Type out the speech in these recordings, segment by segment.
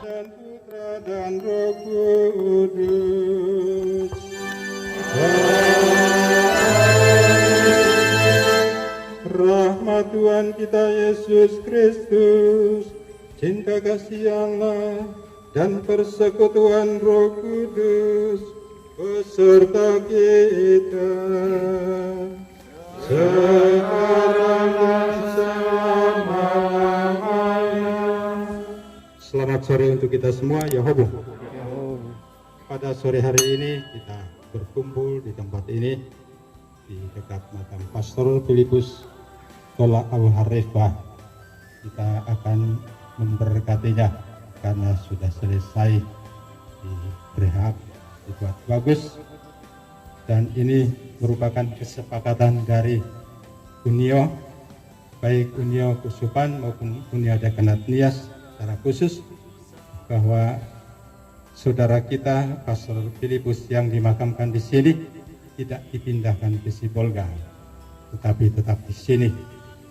Dan Putra dan Roh Kudus. Rahmat Tuhan kita Yesus Kristus, cinta kasih Allah, dan persekutuan Roh Kudus beserta kita sekarang dan selama-lamanya. Selamat sore untuk kita semua, Yahobu. Pada sore hari ini kita berkumpul di tempat ini di dekat makam Pastor Filipus Tola Abu Harifah. Kita akan memberkatinya karena sudah selesai di rehab, dibuat bagus, dan ini merupakan kesepakatan dari Unio, baik Unio Kusupan maupun Unio Dekanat Nias secara khusus, bahwa saudara kita Pastor Filipus yang dimakamkan di sini tidak dipindahkan ke Sibolga, tetapi tetap di sini.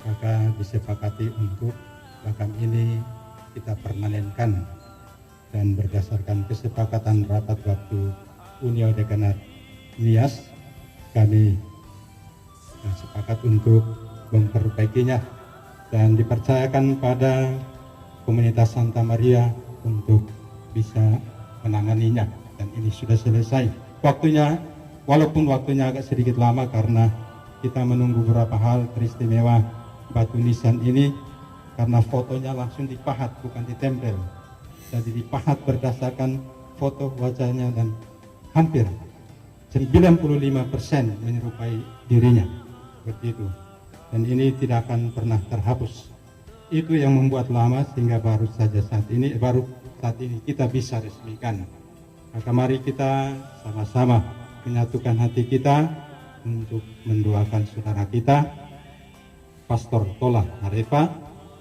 Maka disepakati untuk makam ini kita permanenkan, dan berdasarkan kesepakatan rapat waktu Unio Dekanat Nias, kami sepakat untuk memperbaikinya dan dipercayakan pada komunitas Santa Maria untuk bisa menanganinya, dan ini sudah selesai. Waktunya, walaupun waktunya agak sedikit lama karena kita menunggu beberapa hal teristimewa batu nisan ini, karena fotonya langsung dipahat bukan ditempel, jadi dipahat berdasarkan foto wajahnya dan hampir 95% menyerupai dirinya, seperti itu, dan ini tidak akan pernah terhapus. Itu yang membuat lama sehingga baru saat ini kita bisa resmikan. Maka mari kita sama-sama menyatukan hati kita untuk mendoakan saudara kita Pastor Tola Harifah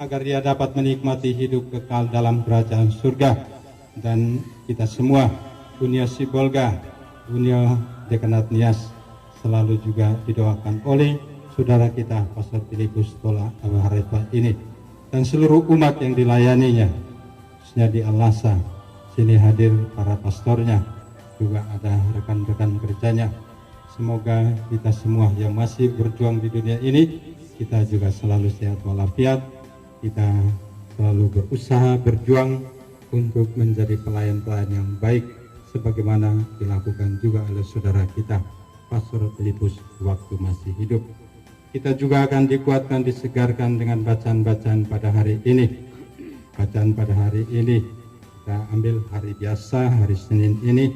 agar dia dapat menikmati hidup kekal dalam kerajaan surga, dan kita semua Unio Sibolga, Unio Dekanat Nias selalu juga didoakan oleh saudara kita Pastor Filipus Tola Abu Harifah ini dan seluruh umat yang dilayaninya, khususnya di Al-Lasa. Sini hadir para pastornya, juga ada rekan-rekan kerjanya. Semoga kita semua yang masih berjuang di dunia ini, kita juga selalu sehat walafiat, kita selalu berusaha berjuang untuk menjadi pelayan-pelayan yang baik, sebagaimana dilakukan juga oleh saudara kita Pastor Filipus waktu masih hidup. Kita juga akan dikuatkan, disegarkan dengan bacaan-bacaan pada hari ini. Bacaan pada hari ini kita ambil hari biasa, hari Senin ini.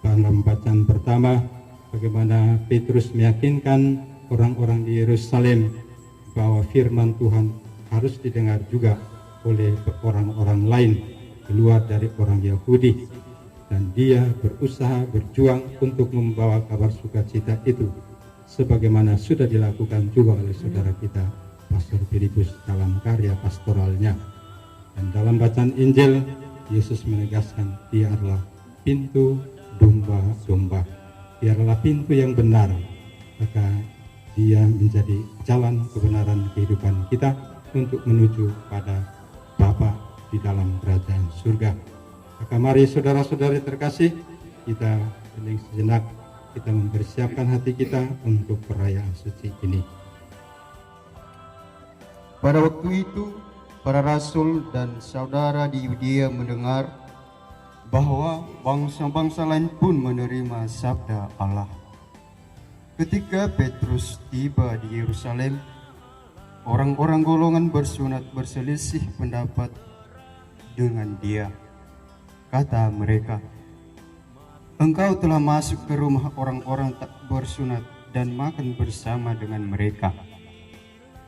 Dalam bacaan pertama, bagaimana Petrus meyakinkan orang-orang di Yerusalem bahwa firman Tuhan harus didengar juga oleh orang-orang lain di luar dari orang Yahudi, dan dia berusaha berjuang untuk membawa kabar sukacita itu sebagaimana sudah dilakukan juga oleh saudara kita Pastor Filipus dalam karya pastoralnya. Dan dalam bacaan Injil, Yesus menegaskan Dia adalah pintu domba-domba. Dia adalah pintu yang benar, maka Dia menjadi jalan kebenaran kehidupan kita untuk menuju pada Bapa di dalam kerajaan surga. Maka mari saudara-saudari terkasih, kita hening sejenak, kita mempersiapkan hati kita untuk perayaan suci ini. Pada waktu itu, para rasul dan saudara di Yudea mendengar bahwa bangsa-bangsa lain pun menerima sabda Allah. Ketika Petrus tiba di Yerusalem, orang-orang golongan bersunat berselisih pendapat dengan dia. Kata mereka, "Engkau telah masuk ke rumah orang-orang tak bersunat dan makan bersama dengan mereka."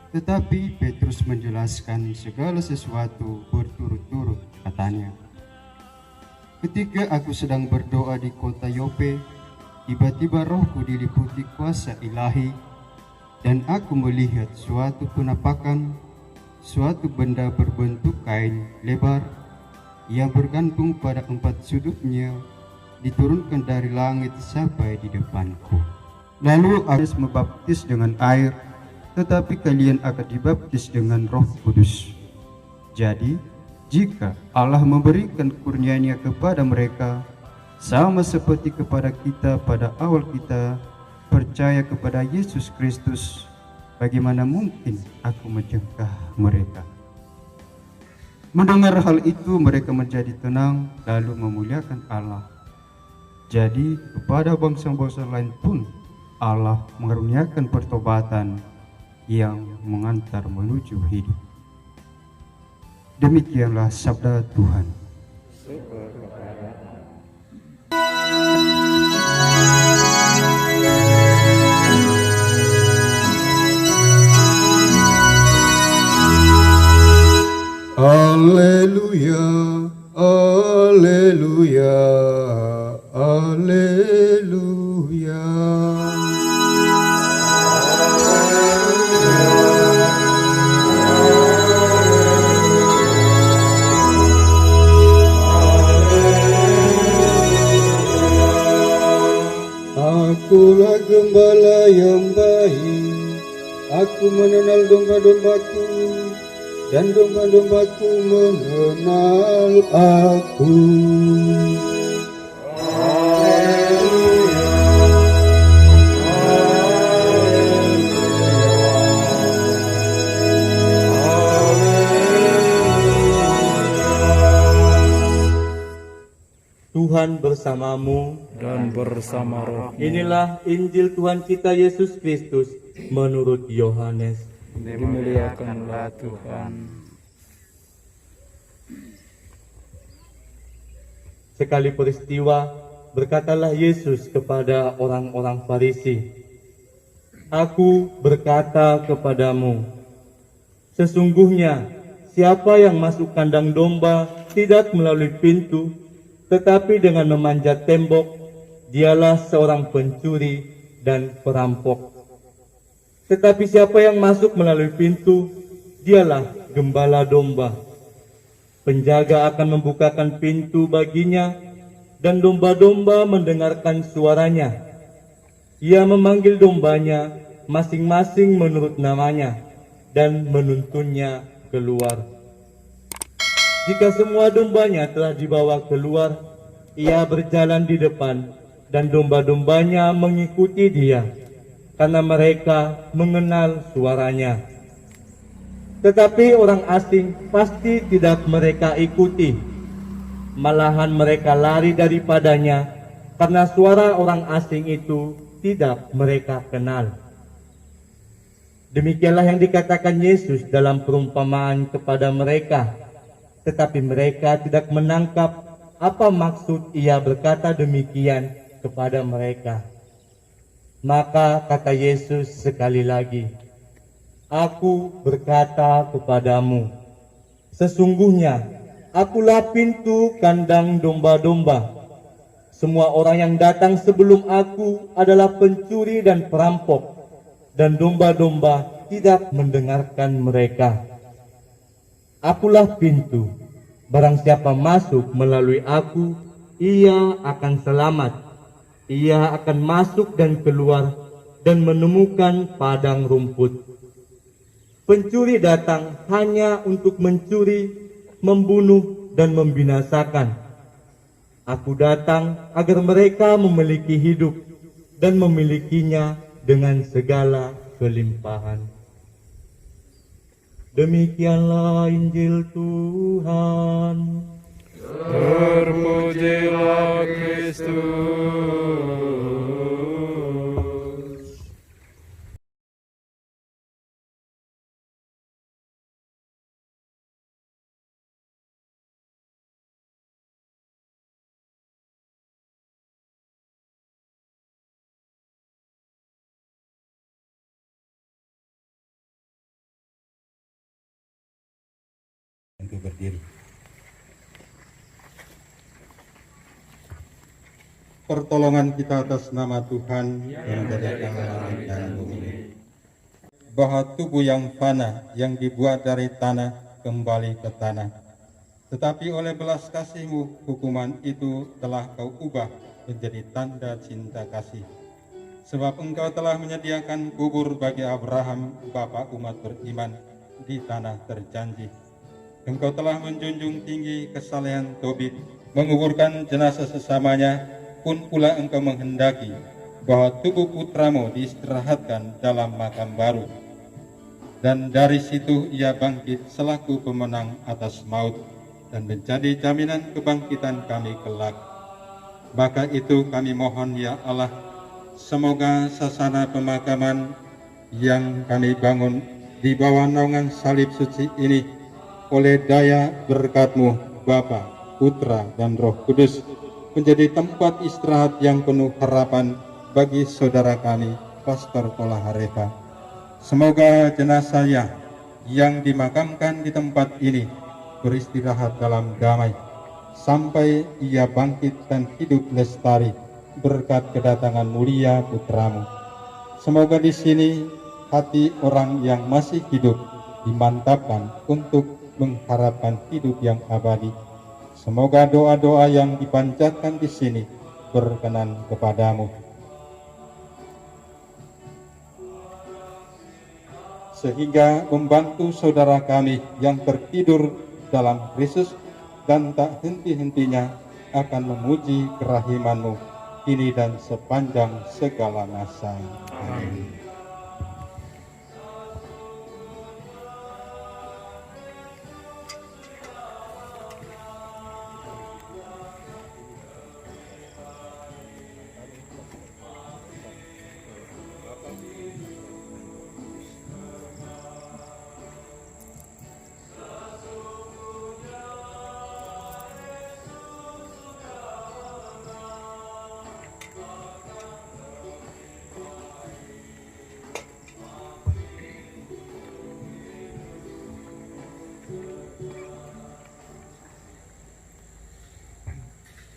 Tetapi Petrus menjelaskan segala sesuatu berturut-turut, katanya, "Ketika aku sedang berdoa di kota Yope, tiba-tiba rohku diliputi kuasa ilahi, dan aku melihat suatu penampakan, suatu benda berbentuk kain lebar yang bergantung pada 4 sudutnya, diturunkan dari langit sampai di depanku. Lalu aku membaptis dengan air, tetapi kalian akan dibaptis dengan Roh Kudus. Jadi, jika Allah memberikan kurnia-Nya kepada mereka, sama seperti kepada kita pada awal kita percaya kepada Yesus Kristus, bagaimana mungkin aku mencegah mereka?" Mendengar hal itu, mereka menjadi tenang lalu memuliakan Allah. Jadi kepada bangsa-bangsa lain pun Allah mengaruniakan pertobatan yang mengantar menuju hidup. Demikianlah sabda Tuhan. Haleluya, haleluya, haleluya. Akulah gembala yang baik, aku mengenal domba-dombaku, dan domba-dombaku mengenal aku. Tuhan bersamamu dan bersama roh. Inilah Injil Tuhan kita Yesus Kristus menurut Yohanes. Dimuliakanlah Tuhan. Sekali peristiwa, berkatalah Yesus kepada orang-orang Farisi, "Aku berkata kepadamu, sesungguhnya siapa yang masuk kandang domba tidak melalui pintu, tetapi dengan memanjat tembok, dialah seorang pencuri dan perampok. Tetapi siapa yang masuk melalui pintu, dialah gembala domba. Penjaga akan membukakan pintu baginya, dan domba-domba mendengarkan suaranya. Ia memanggil dombanya masing-masing menurut namanya, dan menuntunnya keluar. Jika semua dombanya telah dibawa keluar, ia berjalan di depan, dan domba-dombanya mengikuti dia, karena mereka mengenal suaranya. Tetapi orang asing pasti tidak mereka ikuti, malahan mereka lari daripadanya, karena suara orang asing itu tidak mereka kenal." Demikianlah yang dikatakan Yesus dalam perumpamaan kepada mereka, tetapi mereka tidak menangkap apa maksud ia berkata demikian kepada mereka. Maka kata Yesus sekali lagi, "Aku berkata kepadamu, sesungguhnya akulah pintu kandang domba-domba. Semua orang yang datang sebelum aku adalah pencuri dan perampok, dan domba-domba tidak mendengarkan mereka. Akulah pintu. Barang siapa masuk melalui aku, ia akan selamat. Ia akan masuk dan keluar dan menemukan padang rumput. Pencuri datang hanya untuk mencuri, membunuh, dan membinasakan. Aku datang agar mereka memiliki hidup dan memilikinya dengan segala kelimpahan. Demikianlah Injil Tuhan. Terpujilah Kristus. Untuk berdiri. Pertolongan kita atas nama Tuhan yang menjadikan langit dan bumi. Bahwa tubuh yang fana yang dibuat dari tanah kembali ke tanah. Tetapi oleh belas kasih-Mu hukuman itu telah Kau ubah menjadi tanda cinta kasih. Sebab Engkau telah menyediakan kubur bagi Abraham, bapa umat beriman, di tanah terjanji. Engkau telah menjunjung tinggi kesalehan Tobit, menguburkan jenazah sesamanya, pun pula Engkau menghendaki bahwa tubuh putramu diistirahatkan dalam makam baru. Dan dari situ ia bangkit selaku pemenang atas maut dan menjadi jaminan kebangkitan kami kelak. Maka itu kami mohon ya Allah, semoga sasana pemakaman yang kami bangun di bawah naungan salib suci ini oleh daya berkat-Mu Bapa, Putra, dan Roh Kudus menjadi tempat istirahat yang penuh harapan bagi saudara kami, Pastor Tola Harefa. Semoga jenazahnya yang dimakamkan di tempat ini beristirahat dalam damai sampai ia bangkit dan hidup lestari berkat kedatangan mulia Putramu. Semoga di sini hati orang yang masih hidup dimantapkan untuk mengharapkan hidup yang abadi. Semoga doa-doa yang dipanjatkan di sini berkenan kepadamu, sehingga membantu saudara kami yang tertidur dalam Kristus dan tak henti-hentinya akan memuji kerahiman-Mu kini dan sepanjang segala masa. Amin.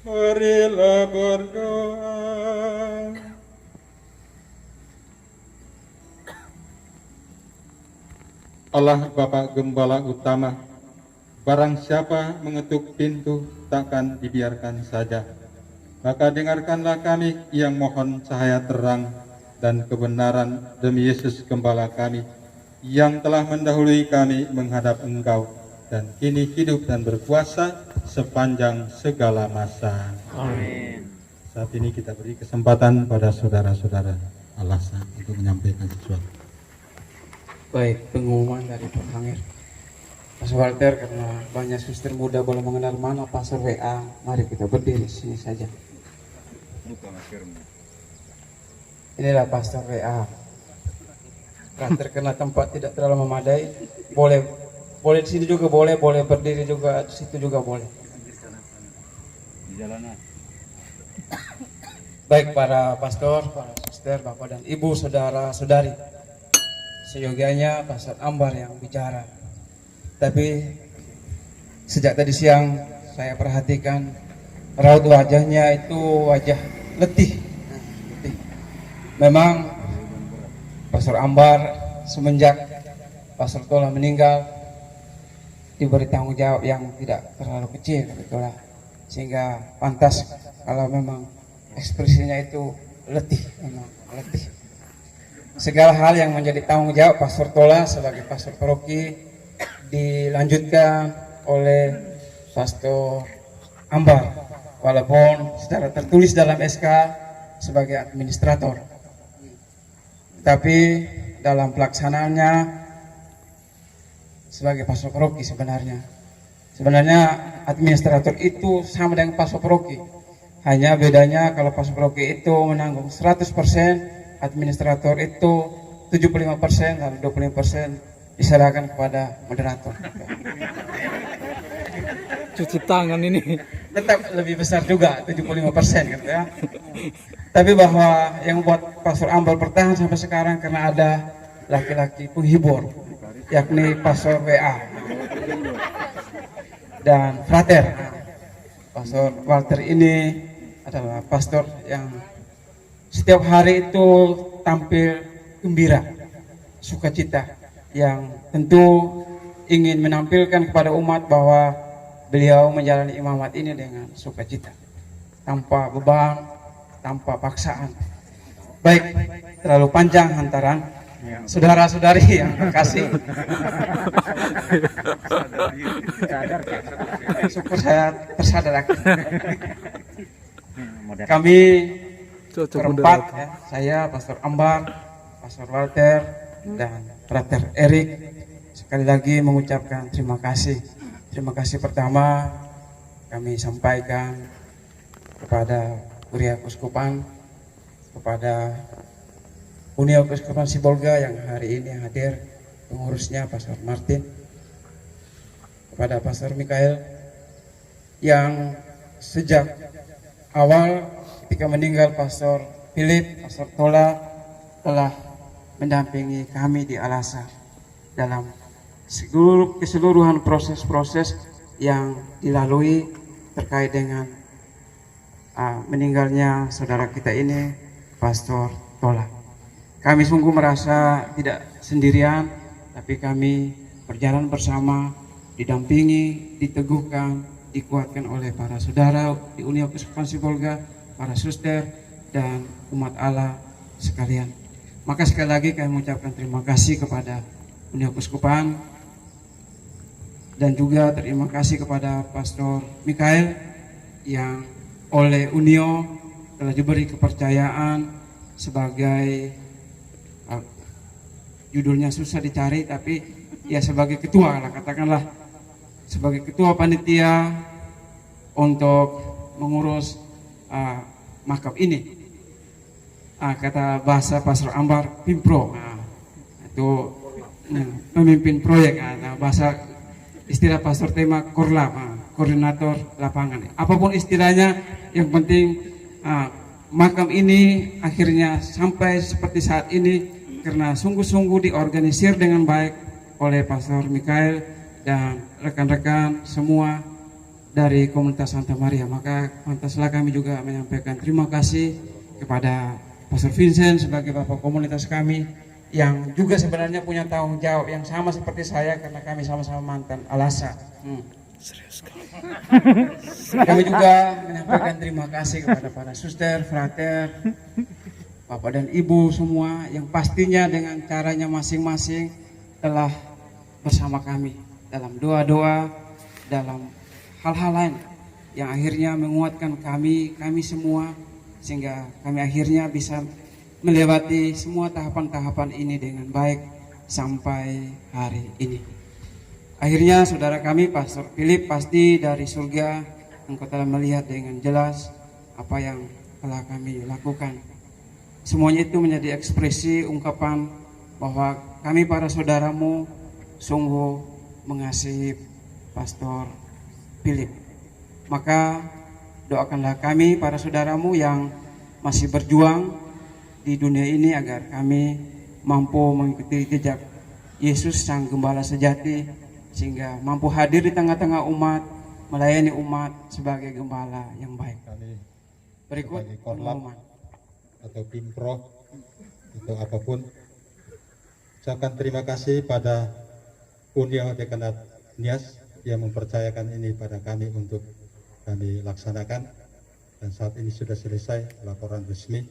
Marilah berdoa. Allah Bapa Gembala Utama, barang siapa mengetuk pintu takkan dibiarkan saja. Maka dengarkanlah kami yang mohon cahaya terang dan kebenaran demi Yesus Gembala kami, yang telah mendahului kami menghadap Engkau, dan kini hidup dan berkuasa sepanjang segala masa. Amin. Saat ini kita beri kesempatan pada saudara-saudara alasan untuk menyampaikan sesuatu. Baik, pengumuman dari Pak Hangir. Mas Walter, karena banyak suster muda belum mengenal mana pastor WA, mari kita berdiri sini saja. Inilah pastor WA. Karena tempat tidak terlalu memadai, boleh di sini juga boleh berdiri juga di situ juga boleh. Di jalanan. Baik para pastor, para suster, bapak dan ibu, saudara-saudari, seyogianya Pastor Ambar yang bicara. Tapi sejak tadi siang saya perhatikan raut wajahnya itu wajah letih. Memang Pastor Ambar semenjak Pastor Tola meninggal, diberi tanggung jawab yang tidak terlalu kecil itulah, sehingga pantas kalau memang ekspresinya itu letih, memang letih. Segala hal yang menjadi tanggung jawab Pastor Tola sebagai pastor paroki dilanjutkan oleh Pastor Ambar, walaupun secara tertulis dalam SK sebagai administrator, tapi dalam pelaksanaannya sebagai pastor paroki. Sebenarnya administrator itu sama dengan pastor paroki, hanya bedanya kalau pastor paroki itu menanggung 100%, administrator itu 75% dan 25% diserahkan kepada moderator. Cuci tangan ini. Tetap lebih besar juga 75% gitu ya. Tapi bahwa yang buat Pastor Ambar bertahan sampai sekarang karena ada laki-laki penghibur, yakni Pastor WA dan Frater. Pastor Walter ini adalah pastor yang setiap hari itu tampil gembira, sukacita, yang tentu ingin menampilkan kepada umat bahwa beliau menjalani imamat ini dengan sukacita, tanpa beban, tanpa paksaan. Baik, terlalu panjang hantaran. Saudara-saudari yang terkasih, syukur saya tersadar. Kami berempat, ya, saya, Pastor Ambar, Pastor Walter, dan Frater Erik, sekali lagi mengucapkan terima kasih. Terima kasih pertama kami sampaikan kepada Kuria Keuskupan, kepada Unia Keuskupan Sibolga yang hari ini hadir, pengurusnya Pastor Martin, kepada Pastor Mikael yang sejak awal ketika meninggal Pastor Philip, Pastor Tola telah mendampingi kami di Alasa dalam keseluruhan proses-proses yang dilalui terkait dengan meninggalnya saudara kita ini, Pastor Tola. Kami sungguh merasa tidak sendirian, tapi kami berjalan bersama, didampingi, diteguhkan, dikuatkan oleh para saudara di Unia Keuskupan Sibolga, para suster, dan umat Allah sekalian. Maka sekali lagi kami mengucapkan terima kasih kepada Unia Keuskupan, dan juga terima kasih kepada Pastor Mikael yang oleh Unio telah diberi kepercayaan sebagai judulnya susah dicari, tapi ya sebagai ketua lah, katakanlah sebagai ketua panitia untuk mengurus makam ini. Kata bahasa Pastor Ambar, Pimpro, itu pemimpin proyek. Bahasa istilah Pastor Tema Korlap, koordinator lapangan. Apapun istilahnya, yang penting makam ini akhirnya sampai seperti saat ini karena sungguh-sungguh diorganisir dengan baik oleh Pastor Mikael dan rekan-rekan semua dari komunitas Santa Maria. Maka pantaslah kami juga menyampaikan terima kasih kepada Pastor Vincent sebagai bapak komunitas kami, yang juga sebenarnya punya tanggung jawab yang sama seperti saya karena kami sama-sama mantan Alasa. Kami juga menyampaikan terima kasih kepada para suster, frater, bapak dan ibu semua yang pastinya dengan caranya masing-masing telah bersama kami dalam doa-doa, dalam hal-hal lain yang akhirnya menguatkan kami semua, sehingga kami akhirnya bisa melewati semua tahapan-tahapan ini dengan baik sampai hari ini. Akhirnya saudara kami Pastor Philip pasti dari surga engkau telah melihat dengan jelas apa yang telah kami lakukan. Semuanya itu menjadi ekspresi ungkapan bahwa kami para saudaramu sungguh mengasihi Pastor Philip. Maka doakanlah kami para saudaramu yang masih berjuang di dunia ini agar kami mampu mengikuti jejak Yesus Sang Gembala sejati, sehingga mampu hadir di tengah-tengah umat, melayani umat sebagai gembala yang baik. Berikut pengumuman atau Pimpro atau apapun, ucapkan terima kasih pada Unia Dekanat Nias Dia mempercayakan ini pada kami untuk kami laksanakan, dan saat ini sudah selesai laporan resmi,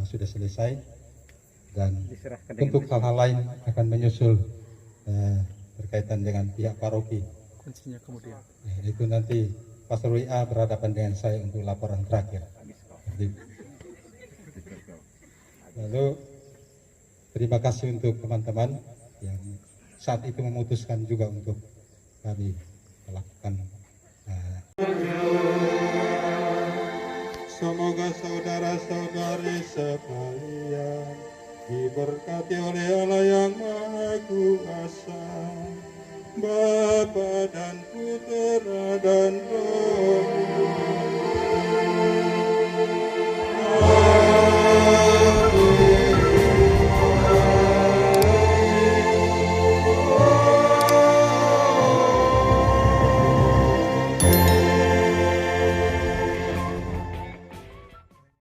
sudah selesai, dan untuk hal-hal lain akan menyusul berkaitan dengan pihak paroki. Kuncinya kemudian. Itu nanti Pastor WA berhadapan dengan saya untuk laporan terakhir. Lalu terima kasih untuk teman-teman yang saat itu memutuskan juga untuk kami melakukan. Semoga saudara-saudari sekalian diberkati oleh Allah yang Maha Kuasa, Bapa dan Putera dan Roh Kudus.